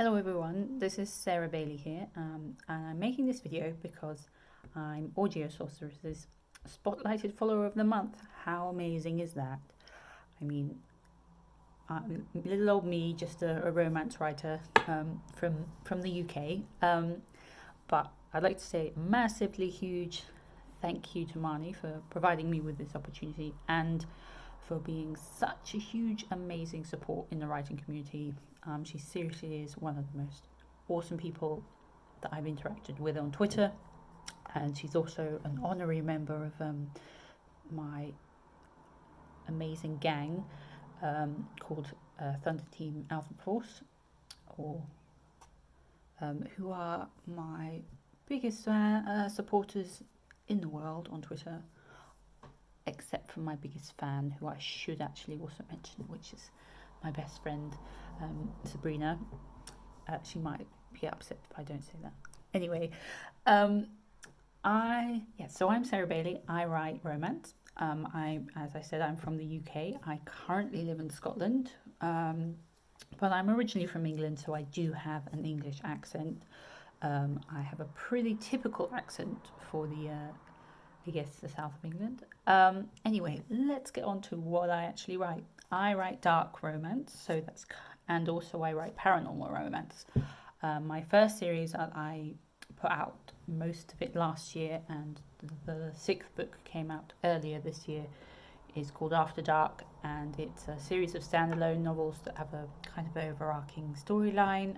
Hello everyone, this is Sarah Bailey here, and I'm making this video because I'm Audio Sorceress's spotlighted follower of the month. How amazing is that? I mean, little old me, just a romance writer from the UK, but I'd like to say a massively huge thank you to Marnie for providing me with this opportunity and for being such a huge, amazing support in the writing community. She seriously is one of the most awesome people that I've interacted with on Twitter, and she's also an honorary member of my amazing gang called Thunder Team Alpha Force, or who are my biggest supporters in the world on Twitter, except for my biggest fan, who I should actually also mention, which is my best friend, Sabrina. She might be upset if I don't say that. Anyway, so I'm Sarah Bailey. I write romance. As I said, I'm from the UK. I currently live in Scotland, but I'm originally from England, so I do have an English accent. I have a pretty typical accent for the south of England. Anyway, let's get on to what I actually write. I write dark romance, and also I write paranormal romance. My first series I put out most of it last year, and the sixth book came out earlier this year, is called After Dark, and it's a series of standalone novels that have a kind of overarching storyline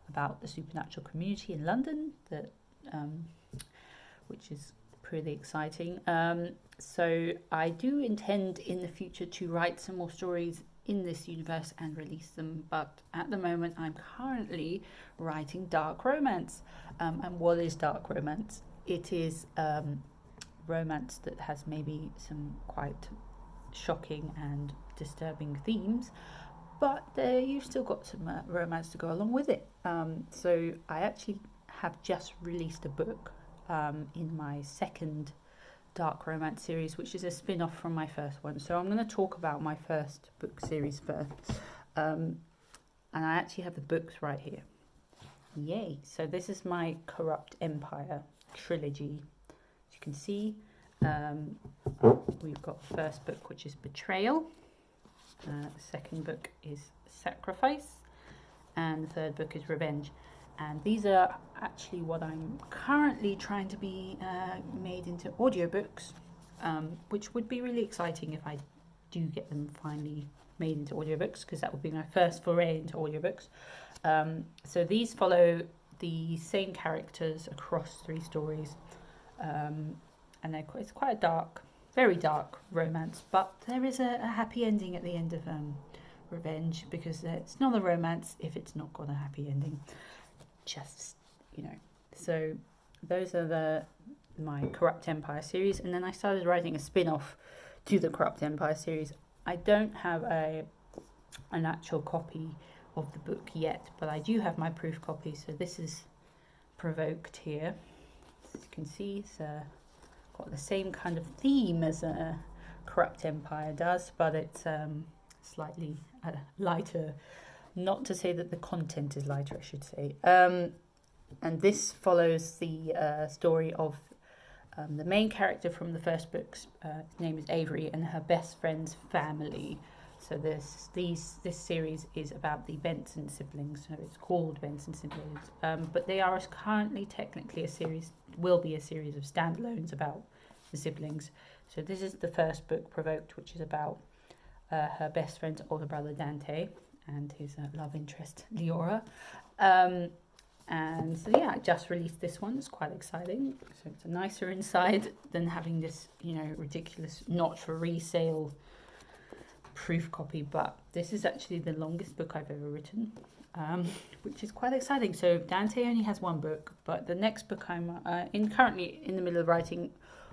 about the supernatural community in London, which is pretty exciting. So I do intend in the future to write some more stories in this universe and release them, but at the moment I'm currently writing dark romance. And what is dark romance? It is romance that has maybe some quite shocking and disturbing themes, but you've still got some romance to go along with it. So I actually have just released a book in my second dark romance series, which is a spin-off from my first one. So I'm going to talk about my first book series first, and I actually have the books right here. Yay! So this is my Corrupt Empire trilogy. As you can see, we've got the first book, which is Betrayal, the second book is Sacrifice, and the third book is Revenge. And these are actually what I'm currently trying to be made into audiobooks, which would be really exciting if I do get them finally made into audiobooks, because that would be my first foray into audiobooks. So these follow the same characters across three stories, and it's quite a dark, very dark romance, but there is a happy ending at the end of Revenge, because it's not a romance if it's not got a happy ending. So those are my Corrupt Empire series, and then I started writing a spin-off to the Corrupt Empire series. I don't have an actual copy of the book yet, but I do have my proof copy. So this is Provoked here. As you can see, it's got the same kind of theme as a Corrupt Empire does, but it's slightly lighter. Not to say that the content is lighter, I should say. And this follows the story of the main character from the first books. His name is Avery, and her best friend's family. So this series is about the Benson siblings. So it's called Benson siblings, but they are currently technically will be a series of standalones about the siblings. So this is the first book, Provoked, which is about her best friend's older brother Dante and his love interest Leora. And so I just released this one. It's quite exciting. So it's a nicer inside than having this, ridiculous not for resale proof copy. But this is actually the longest book I've ever written, which is quite exciting. So Dante only has one book, but the next book I'm currently in the middle of writing,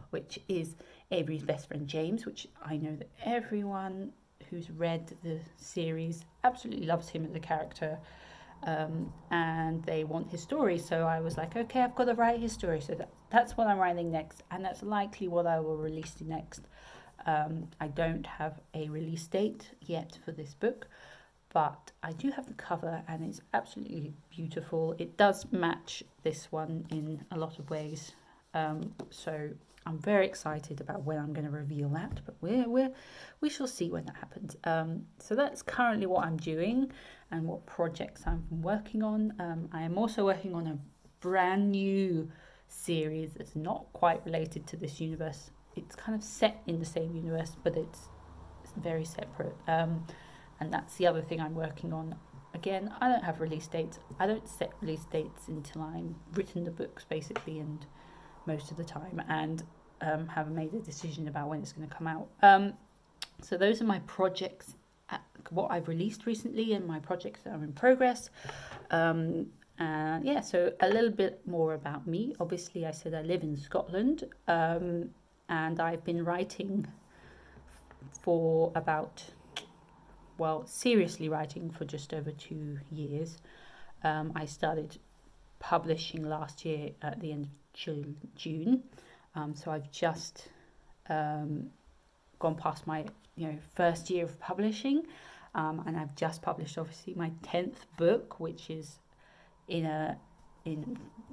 which is Avery's best friend James, which I know that everyone who's read the series absolutely loves him as a character, and they want his story. So I was like, okay, I've got to write his story. So that's what I'm writing next, and that's likely what I will release next. I don't have a release date yet for this book, but I do have the cover and it's absolutely beautiful. It does match this one in a lot of ways. So I'm very excited about when I'm going to reveal that, but we shall see when that happens. So that's currently what I'm doing and what projects I'm working on. I am also working on a brand new series that's not quite related to this universe. It's kind of set in the same universe, but it's very separate. And that's the other thing I'm working on. Again, I don't have release dates. I don't set release dates until I'm written the books, basically, and most of the time, and have made a decision about when it's going to come out. So those are my projects, what I've released recently, and my projects that are in progress. Yeah, so a little bit more about me. Obviously, I said I live in Scotland, and I've been writing for about, well, seriously writing for just over 2 years. I started publishing last year at the end of June. So I've just gone past my first year of publishing, and I've just published obviously my 10th book, which is in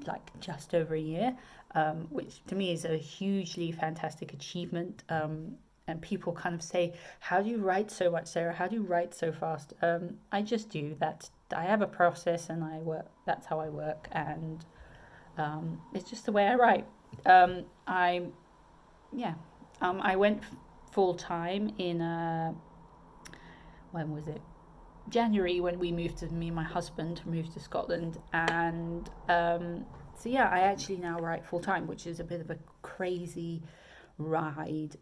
like just over a year, which to me is a hugely fantastic achievement. And people kind of say, how do you write so much, Sarah? How do you write so fast? I just do that. I have a process and I work. That's how I work, and it's just the way I write. I went full time in when was it? January, when me and my husband moved to Scotland, and so yeah, I actually now write full time, which is a bit of a crazy ride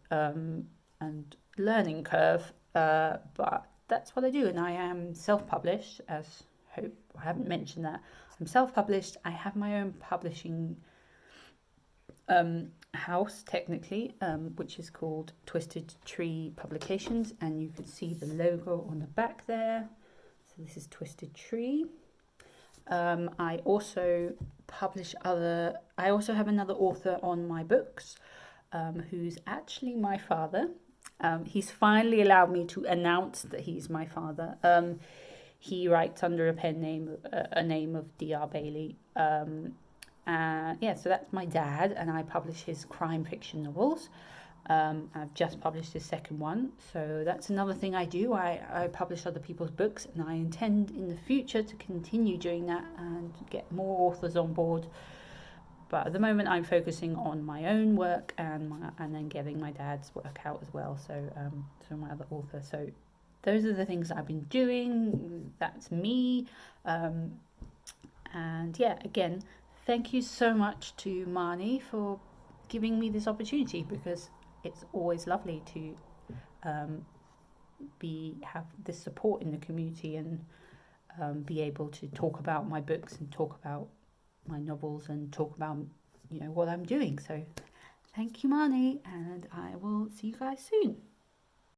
and learning curve, but that's what I do, and I am self-published. As hope I haven't mentioned that I'm self-published. I have my own publishing house technically, which is called Twisted Tree Publications, and you can see the logo on the back there. So this is Twisted Tree. I also have another author on my books, who's actually my father. He's finally allowed me to announce that he's my father. He writes under a pen name, a name of D.R. Bailey. So that's my dad, and I publish his crime fiction novels. I've just published his second one, so that's another thing I do. I publish other people's books, and I intend in the future to continue doing that and get more authors on board. But at the moment, I'm focusing on my own work and then getting my dad's work out as well. So, my other author. So, those are the things I've been doing. That's me. And yeah, again, thank you so much to Marnie for giving me this opportunity, because it's always lovely to have this support in the community and be able to talk about my books and talk about my novels and talk about what I'm doing. So thank you, Marnie, and I will see you guys soon.